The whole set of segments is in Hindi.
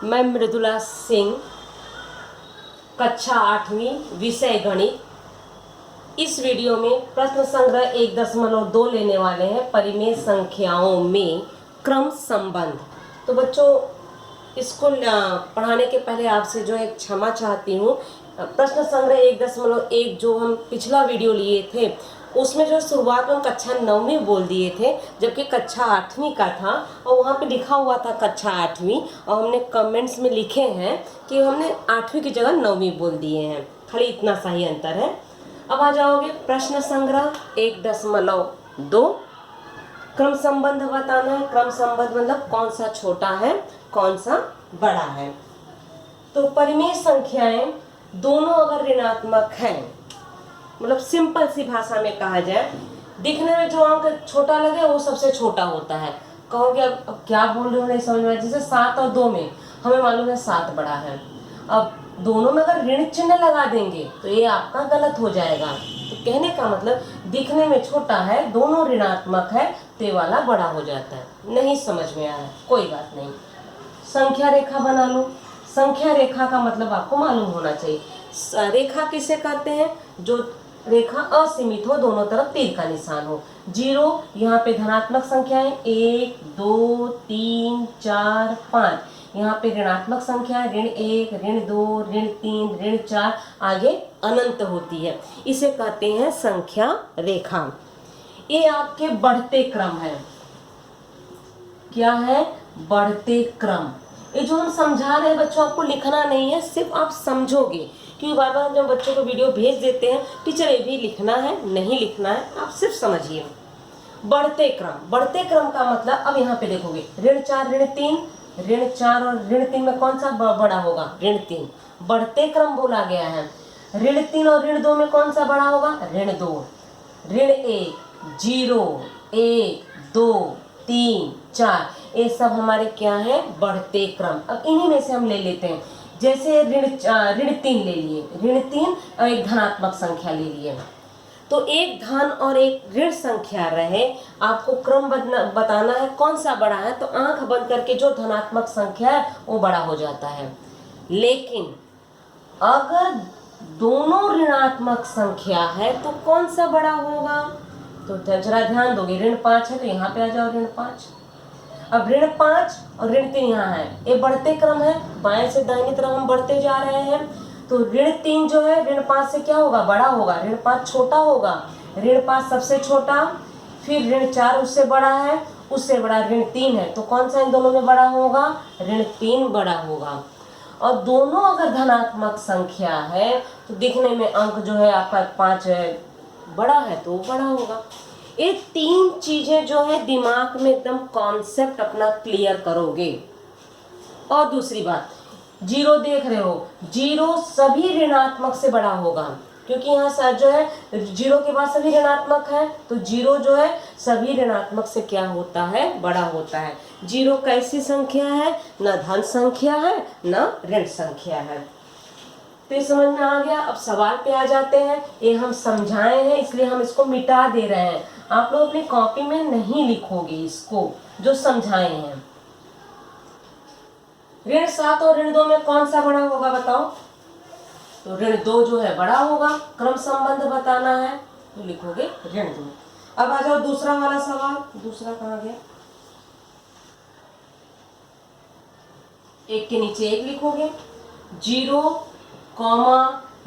मैं मृदुला सिंह, कक्षा 8वीं, विषय गणित। इस वीडियो में प्रश्न संग्रह 1.2 लेने वाले हैं, परिमेय संख्याओं में क्रम संबंध। तो बच्चों, इसको पढ़ाने के पहले आपसे जो है क्षमा चाहती हूँ। प्रश्न संग्रह 1.1 जो हम पिछला वीडियो लिए थे उसमें जो शुरुआत में कक्षा 9वीं बोल दिए थे, जबकि कक्षा 8वीं का था और वहाँ पे लिखा हुआ था कक्षा 8वीं, और हमने कमेंट्स में लिखे हैं कि हमने 8वीं की जगह 9वीं बोल दिए हैं। खाली इतना सा ही अंतर है। अब आ जाओगे प्रश्न संग्रह 1.2, क्रम संबंध बताना है। क्रम संबंध मतलब कौन सा छोटा है कौन सा बड़ा है। तो परिमेय संख्याएं दोनों अगर ऋणात्मक हैं, मतलब सिंपल सी भाषा में कहा जाए, दिखने में जो अंक छोटा लगे वो सबसे छोटा होता है। कहोगे अब क्या बोल रहे हो, नहीं समझ में आया। जैसे 7 और 2 में हमें मालूम है 7 बड़ा है, अब दोनों में अगर ऋण चिन्ह लगा देंगे तो ये आपका गलत हो जाएगा। तो कहने का मतलब दिखने में छोटा है, दोनों ऋणात्मक है तो ये वाला बड़ा हो जाता है। नहीं समझ में आया, कोई बात नहीं। संख्या रेखा बना लो। संख्या रेखा का मतलब आपको मालूम होना चाहिए। रेखा किसे कहते हैं? जो रेखा असीमित हो, दोनों तरफ तीर का निशान हो। 0 यहाँ पे धनात्मक संख्याएं 1 2 3 4 5, यहाँ पे ऋणात्मक संख्या ऋण 1 ऋण 2 ऋण 3 ऋण 4, आगे अनंत होती है। इसे कहते हैं संख्या रेखा। ये आपके बढ़ते क्रम है। क्या है? बढ़ते क्रम। ये जो हम समझा रहे हैं बच्चों, आपको लिखना नहीं है, सिर्फ आप समझोगे। क्योंकि बार बार जब बच्चों को वीडियो भेज देते हैं, टीचर ये भी लिखना है, नहीं लिखना है, आप सिर्फ समझिए। बढ़ते क्रम। बढ़ते क्रम का मतलब अब यहाँ पे देखोगे ऋण 4 ऋण 3, ऋण 4 और ऋण 3 में कौन सा बड़ा होगा? ऋण 3। बढ़ते क्रम बोला गया है। ऋण 3 और ऋण 2 में कौन सा बड़ा होगा? ऋण 2। ऋण 1 0 1 2 3 4, ये सब हमारे क्या है? बढ़ते क्रम। अब इन्हीं में से हम ले लेते हैं। जैसे ऋण 3 ले लिए, ऋण 3 और एक धनात्मक संख्या ले लिए, तो एक धन और एक ऋण संख्या रहे, आपको क्रम बताना है कौन सा बड़ा है। तो आंख बंद करके जो धनात्मक संख्या है वो बड़ा हो जाता है। लेकिन अगर दोनों ऋणात्मक संख्या है तो कौन सा बड़ा होगा? तो जरा ध्यान दोगे, ऋण 5 है तो यहाँ पे आ जाओ ऋण 5। अब ऋण 5 और ऋण 3 यहाँ है, ये बढ़ते क्रम है, बाएं से दाहिनी तरफ हम बढ़ते जा रहे हैं। तो ऋण 3 जो है ऋण 5 से क्या होगा? बड़ा होगा। ऋण 5 छोटा होगा, ऋण 5 सबसे छोटा, फिर ऋण 4 उससे बड़ा है, उससे बड़ा ऋण 3 है, तो कौन सा इन दोनों में बड़ा होगा? ऋण 3 बड़ा होगा। और दोनों अगर धनात्मक संख्या है तो दिखने में अंक जो है आपका 5 है, बड़ा है तो बड़ा होगा। ये 3 चीजें जो है दिमाग में एकदम कॉन्सेप्ट अपना क्लियर करोगे। और दूसरी बात, 0 देख रहे हो, 0 सभी ऋणात्मक से बड़ा होगा, क्योंकि यहाँ सर जो है 0 के बाद सभी ऋणात्मक है, तो 0 जो है सभी ऋणात्मक से क्या होता है? बड़ा होता है। 0 कैसी संख्या है? न धन संख्या है न ऋण संख्या है। तो ये समझ में आ गया। अब सवाल पे आ जाते हैं। ये हम समझाए हैं इसलिए हम इसको मिटा दे रहे हैं। आप लोग अपनी कॉपी में नहीं लिखोगे इसको, जो समझाए हैं। ऋण 7 और ऋण 2 में कौन सा बड़ा होगा बताओ? तो ऋण 2 जो है बड़ा होगा। क्रम संबंध बताना है तो लिखोगे ऋण 2। अब आ जाओ दूसरा वाला सवाल। दूसरा कहाँ गया? एक के नीचे एक लिखोगे। 0,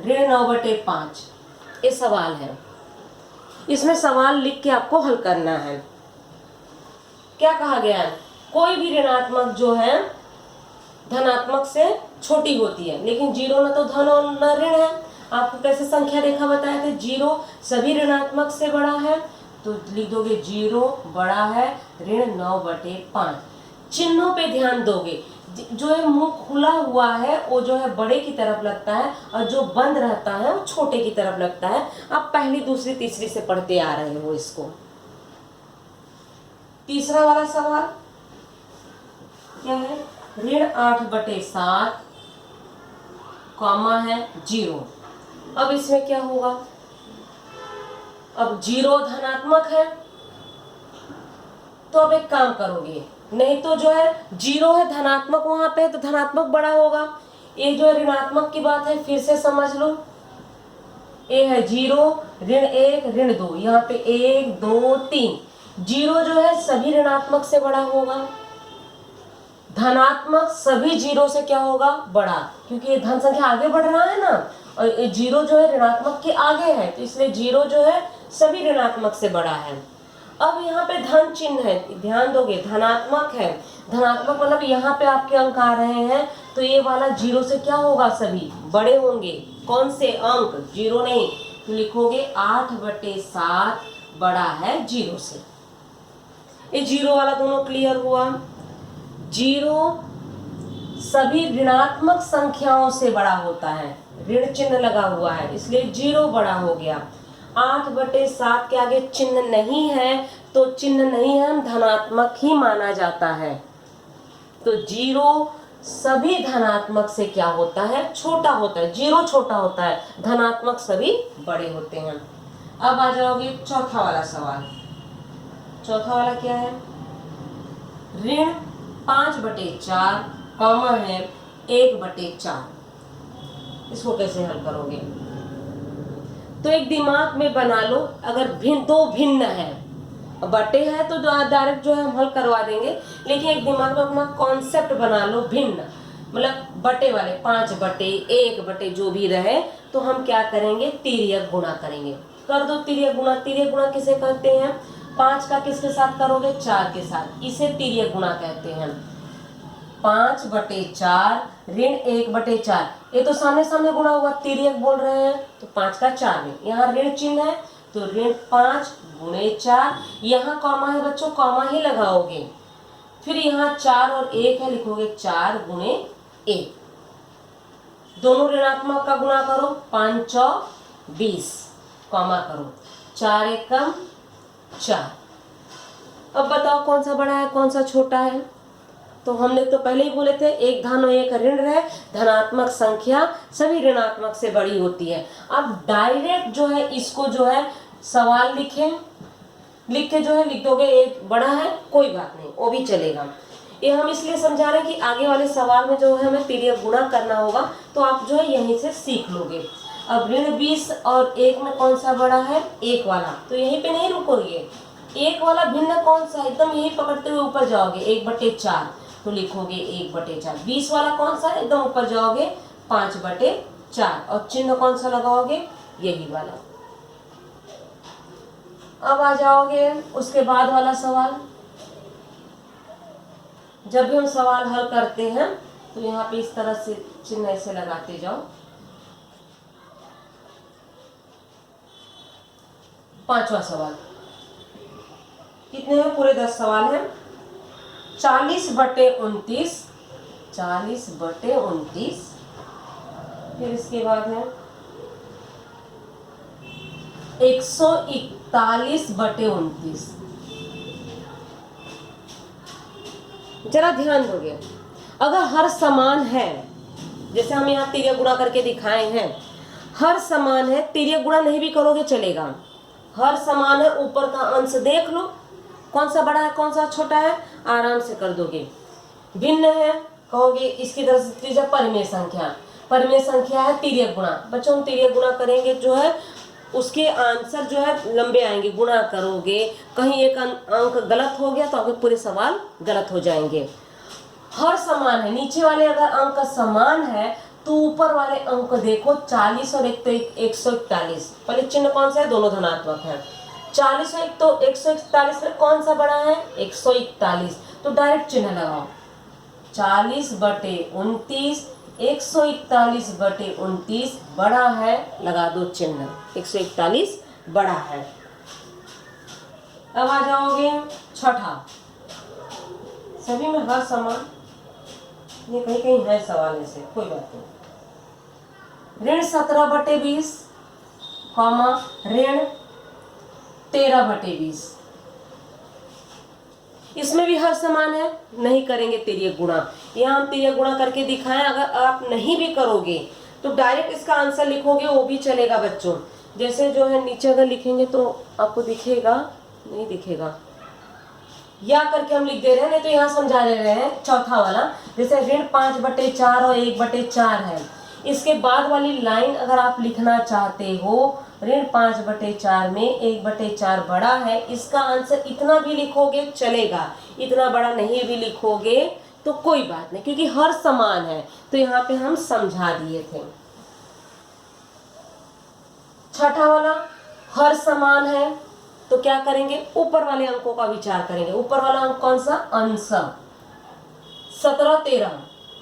ऋण 9/5, ये सवाल है। इसमें सवाल लिख के आपको हल करना है। क्या कहा गया है? कोई भी ऋणात्मक जो है धनात्मक से छोटी होती है, लेकिन 0 न तो धन और न ऋण है। आपको कैसे संख्या रेखा बताए थे? 0 सभी ऋणात्मक से बड़ा है, तो लिख दोगे 0 बड़ा है ऋण 9/5। चिन्हों पे ध्यान दोगे। जो है मुंह खुला हुआ है वो जो है बड़े की तरफ लगता है, और जो बंद रहता है वो छोटे की तरफ लगता है। आप पहली दूसरी तीसरी से पढ़ते आ रहे हो इसको। तीसरा वाला सवाल क्या है? ऋण 8/7 कॉमा है 0। अब इसमें क्या होगा? अब 0 धनात्मक है, तो अब एक काम करोगे, नहीं तो जो है जीरो है, धनात्मक वहां पे है तो धनात्मक बड़ा होगा। ये जो है ऋणात्मक की बात है, फिर से समझ लो। ए है जीरो, ऋण 1 ऋण 2, यहाँ पे 1 2 3। जीरो जो है सभी ऋणात्मक से बड़ा होगा, धनात्मक सभी जीरो से क्या होगा, बड़ा, क्योंकि ये धन संख्या आगे बढ़ रहा है ना, और जीरो जो है ऋणात्मक के आगे है, तो इसलिए जीरो जो है सभी ऋणात्मक से बड़ा है। अब यहाँ पे धन चिन्ह है, ध्यान दोगे, धनात्मक है, धनात्मक मतलब यहाँ पे आपके अंक आ रहे हैं, तो ये वाला जीरो से क्या होगा, सभी बड़े होंगे। कौन से अंक, जीरो नहीं, तो लिखोगे 8/7 बड़ा है जीरो से। ये जीरो वाला दोनों क्लियर हुआ। जीरो सभी ऋणात्मक संख्याओं से बड़ा होता है, ऋण चिन्ह लगा हुआ है इसलिए जीरो बड़ा हो गया। 8/7 के आगे चिन्ह नहीं है तो चिन्ह नहीं है, धनात्मक ही माना जाता है। तो जीरो सभी धनात्मक से क्या होता है, छोटा होता है। जीरो छोटा होता है, धनात्मक सभी बड़े होते हैं। अब आ जाओगे चौथा वाला सवाल। चौथा वाला क्या है, ऋण 5/4 कॉमा है 1/4। इसको कैसे हल करोगे, तो एक दिमाग में बना लो। अगर दो भिन्न है, बटे है तो डायरेक्ट जो है हम हल करवा देंगे, लेकिन एक दिमाग में अपना कॉन्सेप्ट बना लो भिन्न, मतलब बटे वाले 5/1 जो भी रहे, तो हम क्या करेंगे, तिर्यक गुणा करेंगे। कर दो तिर्यक गुणा। तिर्यक गुणा किसे कहते हैं, 5 का किसके साथ करोगे, 4 के साथ, इसे तिर्यक गुणा कहते हैं। 5/4 ऋण 1/4, ये तो सामने सामने गुणा हुआ, तिर्यक बोल रहे हैं तो 5 का 4 में, यहाँ ऋण चिन्ह है तो ऋण 5 गुणे 4, यहाँ कॉमा है बच्चों, कॉमा ही लगाओगे। फिर यहाँ 4 और 1 है, लिखोगे 4 गुणे 1। दोनों ऋणात्मक का गुणा करो, 5 × 20, कॉमा करो, 4 × 1 = 4। अब बताओ कौन सा बड़ा है कौन सा छोटा है। तो हमने तो पहले ही बोले थे, एक धन और एक ऋण रहे, धनात्मक संख्या सभी ऋणात्मक से बड़ी होती है। अब डायरेक्ट जो है इसको जो है सवाल लिख के जो है लिख दोगे, एक बड़ा है, कोई बात नहीं, वो भी चलेगा। ये हम इसलिए समझा रहे हैं कि आगे वाले सवाल में जो है हमें तिर्यक गुणा करना होगा, तो आप जो है यहीं से सीख लोगे। अब ऋण 20 और 1 में कौन सा बड़ा है, 1 वाला, तो यहीं पे नहीं रुकोगे। 1 वाला भिन्न कौन सा, एकदम यही पकड़ते हुए ऊपर जाओगे, 1/4, तो लिखोगे 1/4। 20 वाला कौन सा है, एकदम ऊपर जाओगे, 5/4, और चिन्ह कौन सा लगाओगे, यही वाला। अब आ जाओगे उसके बाद वाला सवाल। जब भी हम सवाल हल करते हैं तो यहाँ पे इस तरह से चिन्ह ऐसे लगाते जाओ। 5वां सवाल, कितने हैं, पूरे 10 सवाल हैं। 40/29, 40/29, फिर इसके बाद है 141/29। जरा ध्यान दोगे, अगर हर समान है, जैसे हम यहाँ तिर्यक गुणा करके दिखाए हैं, हर समान है, तिर्यक गुणा नहीं भी करोगे चलेगा, हर समान है, ऊपर का अंश देख लो कौन सा बड़ा है कौन सा छोटा है, आराम से कर दोगे। भिन्न है कहोगे, इसकी तरफ से तीसरा परिमेय संख्या, परिमेय संख्या है तिर्यक गुणा। बच्चों हम तिर्यक गुणा करेंगे जो है उसके आंसर जो है लंबे आएंगे, गुणा करोगे, कहीं एक अंक गलत हो गया तो आपके पूरे सवाल गलत हो जाएंगे। हर समान है, नीचे वाले अगर अंक समान है तो ऊपर वाले अंक देखो, 40 और 1 तो 141, पहले चिन्ह कौन सा है, दोनों धनात्मक है। 40 और 1 तो 141 में कौन सा बड़ा है, 141, तो डायरेक्ट चिन्ह लगाओ, 40/29, 141/29 बड़ा है, लगा दो चिन्ह, 141 बड़ा है। अब आ जाओगे छठा, सभी में हर समान, ये कहीं कहीं है सवाल ऐसे, कोई बात नहीं। ऋण 17/20, कॉमा ऋण 13/20, इसमें भी हर समान है, नहीं करेंगे तिर्यक गुणा। यहाँ हम तिर्यक गुणा करके दिखाएं, अगर आप नहीं भी करोगे तो डायरेक्ट इसका आंसर लिखोगे वो भी चलेगा बच्चों। जैसे जो है नीचे अगर लिखेंगे तो आपको दिखेगा, नहीं दिखेगा, या करके हम लिख दे रहे हैं, नहीं तो यहाँ समझा दे रहे हैं चौथा वाला। जैसे ऋण 5/4 और 1/4 है, इसके बाद वाली लाइन अगर आप लिखना चाहते हो, ऋण 5/4 में 1/4 बड़ा है, इसका आंसर इतना भी लिखोगे चलेगा, इतना बड़ा नहीं भी लिखोगे तो कोई बात नहीं, क्योंकि हर समान है, तो यहाँ पे हम समझा दिए थे। छठा वाला, हर समान है तो क्या करेंगे, ऊपर वाले अंकों का विचार करेंगे। ऊपर वाला अंक कौन सा, अंश।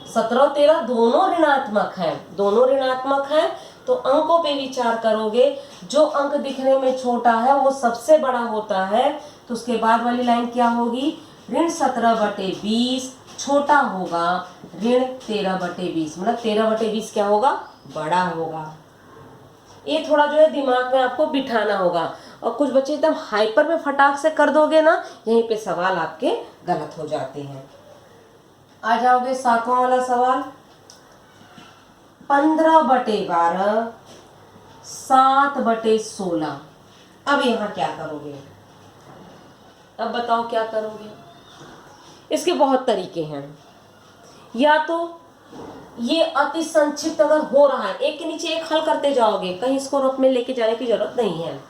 17-13 दोनों ऋणात्मक है, दोनों ऋणात्मक है, तो अंकों पे विचार करोगे। जो अंक दिखने में छोटा है वो सबसे बड़ा होता है, तो उसके बाद वाली लाइन क्या होगी, ऋण 17/20 छोटा होगा ऋण 13/20, मतलब 13/20 क्या होगा, बड़ा होगा। ये थोड़ा जो है दिमाग में आपको बिठाना होगा, और कुछ बच्चे एकदम हाइपर में फटाक से कर दोगे ना, यहीं पे सवाल आपके गलत हो जाते हैं। आ जाओगे 7वां वाला सवाल, 15/12 7/16। अब यहाँ क्या करोगे, अब बताओ क्या करोगे। इसके बहुत तरीके हैं, या तो ये अति संक्षिप्त अगर हो रहा है, एक के नीचे एक हल करते जाओगे, कहीं इसको रफ में लेके जाने की जरूरत नहीं है।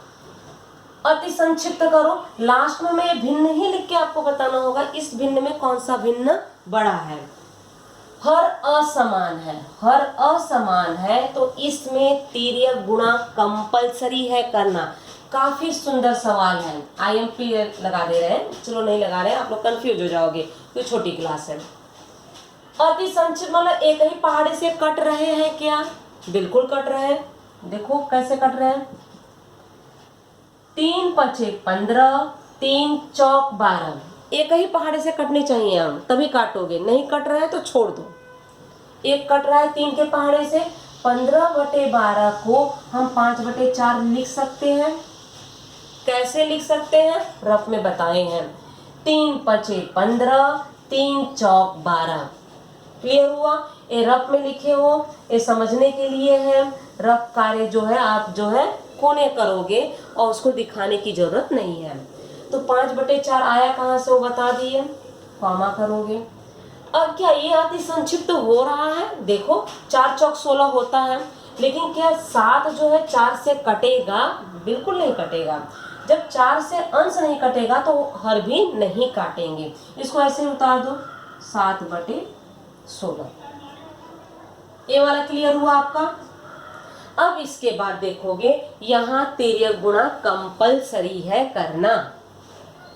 अति संक्षिप्त करो, लास्ट में मैं भिन्न ही लिख के आपको बताना होगा, इस भिन्न में कौन सा भिन्न बड़ा है। हर असमान है, हर असमान है, तो इसमें तिर्यक गुणा कंपलसरी है करना। काफी सुंदर सवाल है, IMP लगा दे रहे हैं, चलो नहीं लगा रहे हैं, आप लोग कंफ्यूज हो जाओगे, तो छोटी क्लास है। अति संक्षिप्त मतलब एक ही पहाड़ी से कट रहे हैं क्या, बिल्कुल कट रहे हैं। देखो कैसे कट रहे हैं, 3×5 15, 3 चौक 12, एक ही पहाड़ी से कटने चाहिए हम, तभी काटोगे, नहीं कट रहे हैं तो छोड़ दो। एक कट रहा है 3 के पहाड़े से, 15/12 को हम 5/4 लिख सकते हैं। कैसे लिख सकते हैं, रफ में बताए हैं, 3×5 15, 3 चौक 12। क्लियर हुआ, ये रफ में लिखे हो, ये समझने के लिए है। रफ कार्य जो है आप जो है कोने करोगे और उसको दिखाने की जरूरत नहीं है। तो 5/4 आया कहाँ से वो बता दिए, कॉमा करोगे। अब क्या ये अति संक्षिप्त हो रहा है, देखो 4 चौक 16 होता है, लेकिन क्या 7 जो है 4 से कटेगा, बिल्कुल नहीं कटेगा। जब 4 से अंश नहीं कटेगा तो हर भी नहीं काटेंगे। इसको ऐसे उतार दो, 7/16। ये वाला क्लियर हुआ आपका। अब इसके बाद देखोगे यहाँ तिर्यक गुणा कंपलसरी है करना।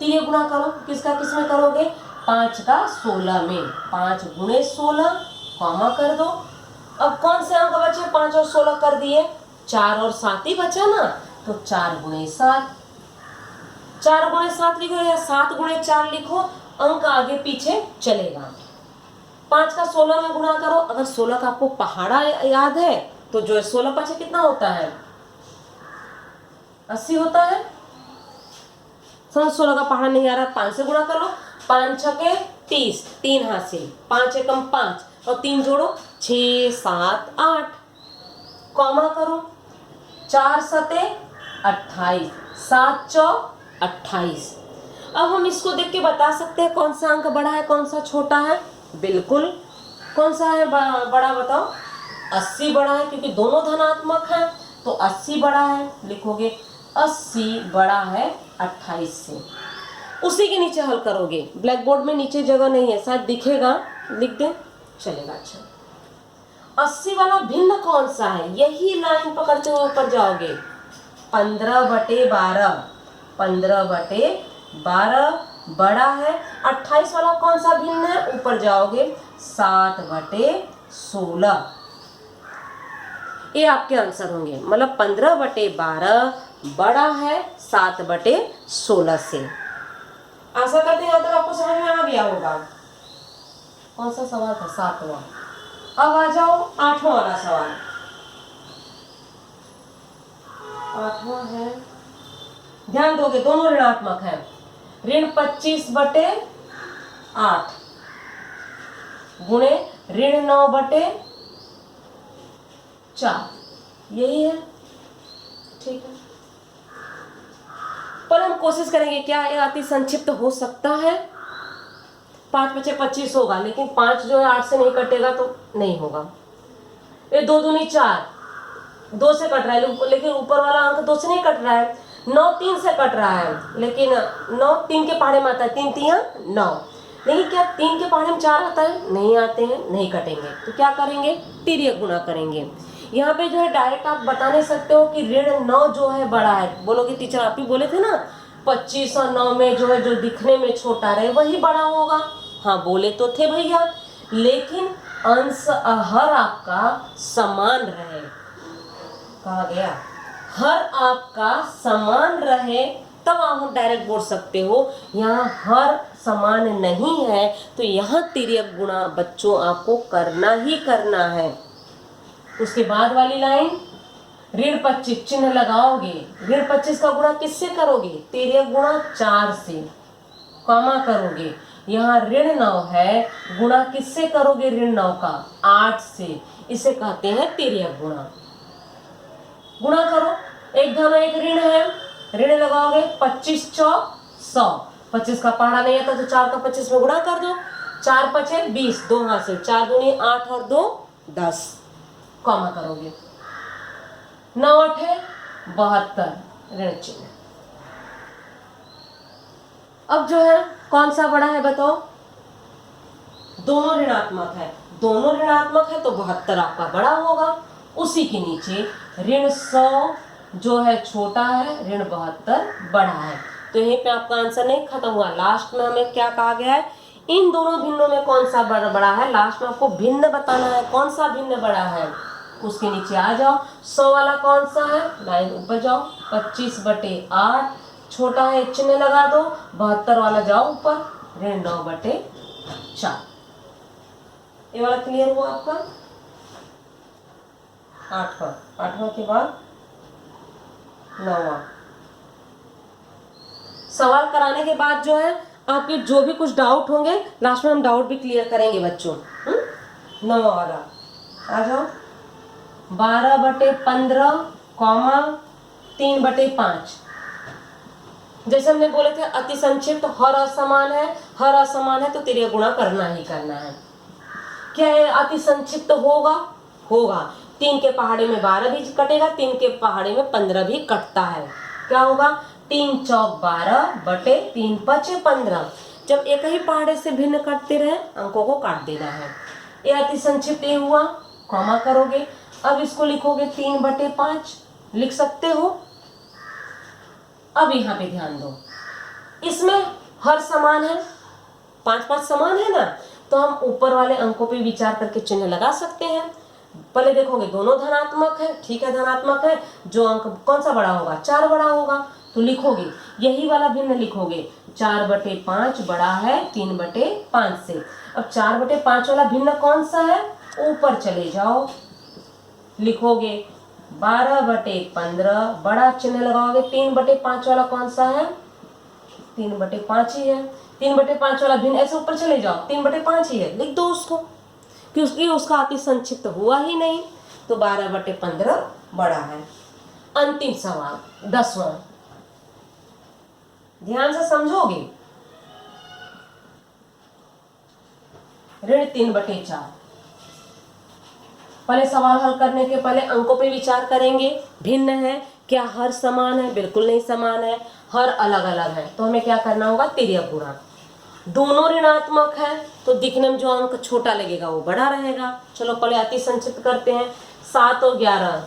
तिर्यक गुणा करो, किसका किसमें करोगे, 5 का 16 में, 5 × 16 कॉमा कर दो। अब कौन से अंक बचे, 5 और 16 कर दिए, 4 और 7 ही बचा ना, तो 4 × 7, 4 × 7 लिखो या 7 × 4 लिखो, अंक आगे पीछे चलेगा। 5 का 16 में गुणा करो, अगर 16 का आपको पहाड़ा याद है तो जो है 16×5 कितना होता है, 80 होता है। 16 का पहाड़ा नहीं आ रहा, 5 से गुणा कर लो, 5 × 30, 3 हासिल, 5 × 5 और 3 जोड़ो, 6 7 8 कॉमा करो, 4 7 28, 7 चौक 28। अब हम इसको देख के बता सकते हैं कौन सा अंक बड़ा है कौन सा छोटा है, बिल्कुल। कौन सा है बड़ा बताओ, 80 बड़ा है, क्योंकि दोनों धनात्मक है, तो 80 बड़ा है, लिखोगे 80 बड़ा है 28 से। उसी के नीचे हल करोगे, ब्लैक बोर्ड में नीचे जगह नहीं है, शायद दिखेगा, लिख दे चलेगा। अच्छा 80 वाला भिन्न कौन सा है, यही लाइन पकड़ते हुए ऊपर जाओगे, 15/12, 15/12 बड़ा है। 28 वाला कौन सा भिन्न है, ऊपर जाओगे, 7/16। ये आपके आंसर होंगे, मतलब 15/12 बड़ा है 7/16 से। आशा करते हैं यहाँ तक आपको समझ में आ गया होगा। कौन सा सवाल था, 7वां। अब आ जाओ 8वां वाला सवाल। 8वां है, ध्यान दोगे दोनों ऋणात्मक है, ऋण 25/8 गुणे ऋण 9/4, यही है, ठीक है। पर हम कोशिश करेंगे क्या ये अति संक्षिप्त हो सकता है। 5 × 5 = 25 होगा, लेकिन 5 जो है 8 से नहीं कटेगा तो नहीं होगा। ये 2 दूनी 4, 2 से कट रहा है, लेकिन ऊपर वाला अंक 2 से नहीं कट रहा है। 9 3 से कट रहा है, लेकिन 9 3 के पहाड़े में आता है, 3 3 9। लेकिन क्या 3 के पहाड़े में 4 आता है? नहीं आते हैं, नहीं कटेंगे। तो क्या करेंगे? तिर्यक गुणा करेंगे। यहाँ पे जो है डायरेक्ट आप बता नहीं सकते हो कि ऋण 9 जो है बड़ा है। बोलोगे टीचर आप ही बोले थे ना 25 और 9 में जो है जो दिखने में छोटा रहे वही बड़ा होगा। हाँ बोले तो थे भैया, लेकिन अंश हर आपका समान रहे। कहा गया हर आपका समान रहे, तब आप डायरेक्ट बोल सकते हो। यहाँ हर समान नहीं है तो यहाँ तिर्यक गुणा बच्चों आपको करना ही करना है। उसके बाद वाली लाइन ऋण 25 चिन्ह लगाओगे। ऋण 25 का गुणा किससे करोगे? तिर्यक गुणा 4 से, कॉमा करोगे। यहाँ ऋण 9 है, गुणा किससे करोगे? ऋण 9 का 8 से। इसे कहते हैं तिर्यक गुणा। गुणा करो, एक धन एक ऋण है, ऋण लगाओगे 25 चौक 100। 25 का पहाड़ा नहीं आता तो 4 का 25 में गुणा कर दो। 4 5 20, 2 हासिल, 4 दूनी 8 और 2 10, कॉमा करोगे। 9 8 72, ऋण चिन्ह। अब जो है कौन सा बड़ा है बताओ? दोनों ऋणात्मक है, दोनों ऋणात्मक है तो 72 आपका बड़ा होगा। उसी के नीचे ऋण 100 जो है छोटा है, ऋण 72 बड़ा है। तो यहीं पे आपका आंसर नहीं खत्म हुआ। लास्ट में हमें क्या कहा गया है? इन दोनों भिन्नों में कौन सा बड़ा है? लास्ट में आपको भिन्न बताना है, कौन सा भिन्न बड़ा है। उसके नीचे आ जाओ, 100 वाला कौन सा है? लाइन ऊपर जाओ, 25/8 छोटा है, चिन्ह लगा दो। 72 वाला जाओ ऊपर, ऋण 9/4। ये वाला क्लियर हुआ आपका? 8वां के बाद 9वां। सवाल कराने के बाद जो है आपके जो भी कुछ डाउट होंगे लास्ट में हम डाउट भी क्लियर करेंगे बच्चों। 9वां वाला आ जाओ, 12/15, 3/5। जैसे हमने बोले थे अति संक्षिप्त हर असमान है, हर असमान है तो तिर्यक गुणा करना ही करना है। क्या है? अति संक्षिप्त होगा, होगा। 3 के पहाड़े में 12 भी कटेगा, 3 के पहाड़े में 15 भी कटता है। क्या होगा? 3 चौक 12 बटे 3 5 15। जब एक ही पहाड़े से भिन्न कटते रहे अंकों को काट देना है। ये अति संक्षिप्त ये हुआ, कॉमा करोगे। अब इसको लिखोगे 3/5, लिख सकते हो। अब यहाँ पे ध्यान दो, इसमें हर समान है, 5 5 समान है ना, तो हम ऊपर वाले अंकों पे विचार करके चिन्ह लगा सकते हैं। पहले देखोगे दोनों धनात्मक है, ठीक है धनात्मक है, जो अंक कौन सा बड़ा होगा? 4 बड़ा होगा, तो लिखोगे यही वाला भिन्न लिखोगे। 4/5 बड़ा है 3/5 से। अब 4/5 वाला भिन्न कौन सा है? ऊपर चले जाओ, लिखोगे 12/15 बड़ा चिन्ह लगाओगे। 3/5 वाला कौन सा है? 3/5 ही है। 3/5 वाला भिन्न ऐसे ऊपर चले जाओ, 3/5 ही है, लिख दो उसको, क्योंकि उसका अति संक्षिप्त हुआ ही नहीं, तो 12/15 बड़ा है। अंतिम सवाल 10वां, ध्यान से समझोगे। ऋण 3/4। पहले सवाल हल करने के पहले अंकों पे विचार करेंगे। भिन्न है, क्या हर समान है? बिल्कुल नहीं समान है, हर अलग अलग है। तो हमें क्या करना होगा? तिर्यक गुणा। दोनों ऋणात्मक है तो दिखने में जो अंक छोटा लगेगा वो बड़ा रहेगा। चलो पहले अति संक्षिप्त करते हैं। 7 और 11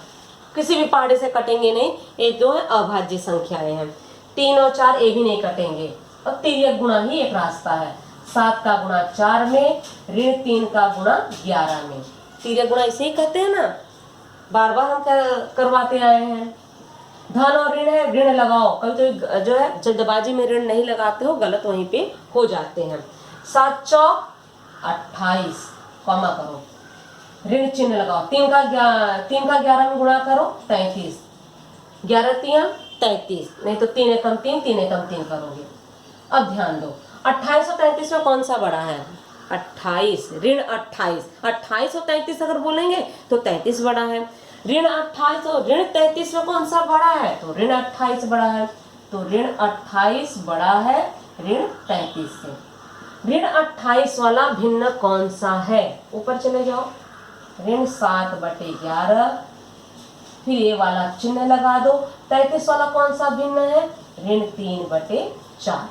किसी भी पहाड़े से कटेंगे नहीं, ये जो है अभाज्य संख्याएं हैं। 3 और 4 ये भी नहीं कटेंगे, और तिर्यक गुणा ही एक रास्ता है। 7 का गुणा 4 में, ऋण 3 का गुणा 11 में। तिर्यक गुणा इसे ही कहते हैं ना, बार बार हम करवाते आए हैं। धन और ऋण है, ऋण लगाओ। कभी तो जो है जल्दबाजी में ऋण नहीं लगाते हो, गलत वहीं पे हो जाते हैं। 7 चौक 28, कॉमा करो, ऋण चिन्ह लगाओ। 3 का 11 में गुणा करो 33, 11 3 33, नहीं तो 3 एकम 3, 3 एकम 3 करोगे। अब ध्यान दो, 28 और 33 में कौन सा बड़ा है? 28, ऋण 28। 28 और 33 अगर बोलेंगे तो 33 बड़ा है। ऋण 28 और ऋण 33 में कौन सा बड़ा है? तो ऋण 28 बड़ा है। तो ऋण 28 बड़ा है ऋण 33 से। ऋण 28 वाला भिन्न कौन सा है? ऊपर चले जाओ, ऋण 7/11, फिर ये वाला चिन्ह लगा दो। 33 वाला कौन सा भिन्न है? ऋण 3/4।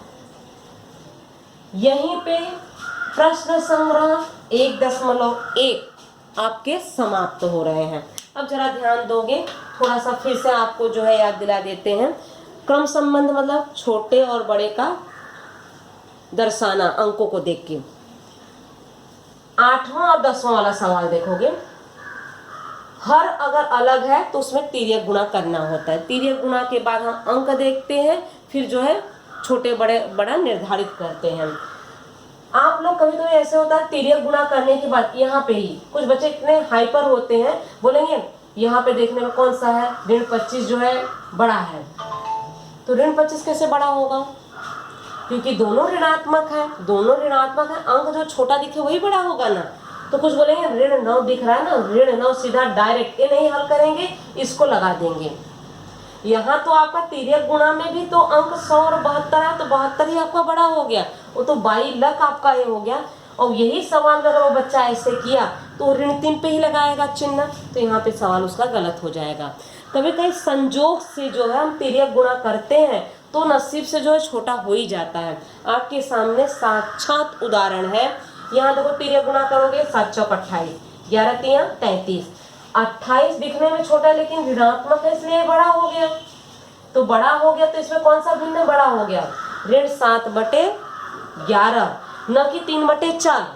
यहीं पे प्रश्न संग्रह 1.1 आपके समाप्त हो रहे हैं। अब जरा ध्यान दोगे, थोड़ा सा फिर से आपको जो है याद दिला देते हैं। क्रम संबंध मतलब छोटे और बड़े का दर्शाना अंकों को देख के। 8वां और 10वां वाला सवाल देखोगे, हर अगर अलग है तो उसमें तिर्यक गुणा करना होता है। तिर्यक गुणा के बाद हम अंक देखते हैं, फिर जो है छोटे बड़े बड़ा निर्धारित करते हैं। आप लोग कभी कभी ऐसे होता है तिर्यक गुणा करने के बाद यहाँ पे ही कुछ बच्चे इतने हाइपर होते हैं, बोलेंगे यहाँ पे देखने में कौन सा है, ऋण 25 जो है बड़ा है। तो ऋण 25 कैसे बड़ा होगा? क्योंकि दोनों ऋणात्मक है, दोनों ऋणात्मक है, अंक जो छोटा दिखे वही बड़ा होगा ना। तो कुछ बोलेंगे ऋण 9 दिख रहा है ना, ऋण 9 सीधा डायरेक्ट ये नहीं हल करेंगे, इसको लगा देंगे। यहाँ तो आपका तिर्यक गुणा में भी तो अंक 100 और 72 है, तो 72 ही आपका बड़ा हो गया, वो तो 22 लाख आपका ये हो गया। और यही सवाल अगर वो बच्चा ऐसे किया तो ऋण 3 पे ही लगाएगा चिन्ह, तो यहाँ पे सवाल उसका गलत हो जाएगा। कभी कभी संजोग से जो है हम तिर्यक गुणा करते हैं तो नसीब से जो है छोटा हो ही जाता है। आपके सामने साक्षात उदाहरण है। यहाँ देखो तिर्यक गुणा करोगे 7 चौक 28, 11 तियां 33, 28 दिखने में छोटा है लेकिन ऋणात्मक है इसलिए बड़ा हो गया। तो बड़ा हो गया तो इसमें कौन सा भिन्न बड़ा हो गया? ऋण 7/11, न कि 3/4।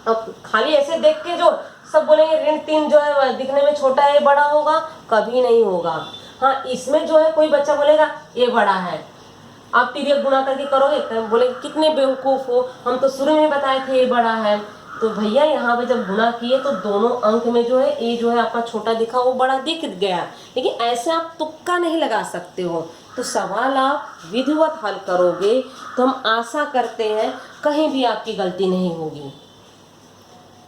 अब खाली ऐसे देख के जो सब बोलेंगे ऋण 3 जो है दिखने में छोटा है बड़ा होगा, कभी नहीं होगा। हाँ, इसमें जो है कोई बच्चा बोलेगा ये बड़ा है, आप तिर्यक गुणा करके करोगे तो बोलेंगे कितने बेवकूफ हो, हम तो शुरू में बताए थे ये बड़ा है। तो भैया यहाँ पे जब गुणा किए तो दोनों अंक में जो है ये जो है आपका छोटा दिखा वो बड़ा दिख गया, लेकिन ऐसे आप तुक्का नहीं लगा सकते हो। तो सवाल आप विधिवत हल करोगे तो हम आशा करते हैं कहीं भी आपकी गलती नहीं होगी।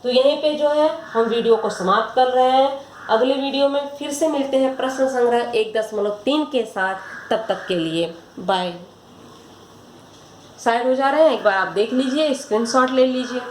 तो यहीं पे जो है हम वीडियो को समाप्त कर रहे हैं। अगले वीडियो में फिर से मिलते हैं प्रश्न संग्रह 1.3 के साथ। तब तक के लिए बाय। साइड हो जा रहे हैं, एक बार आप देख लीजिए, स्क्रीनशॉट ले लीजिए।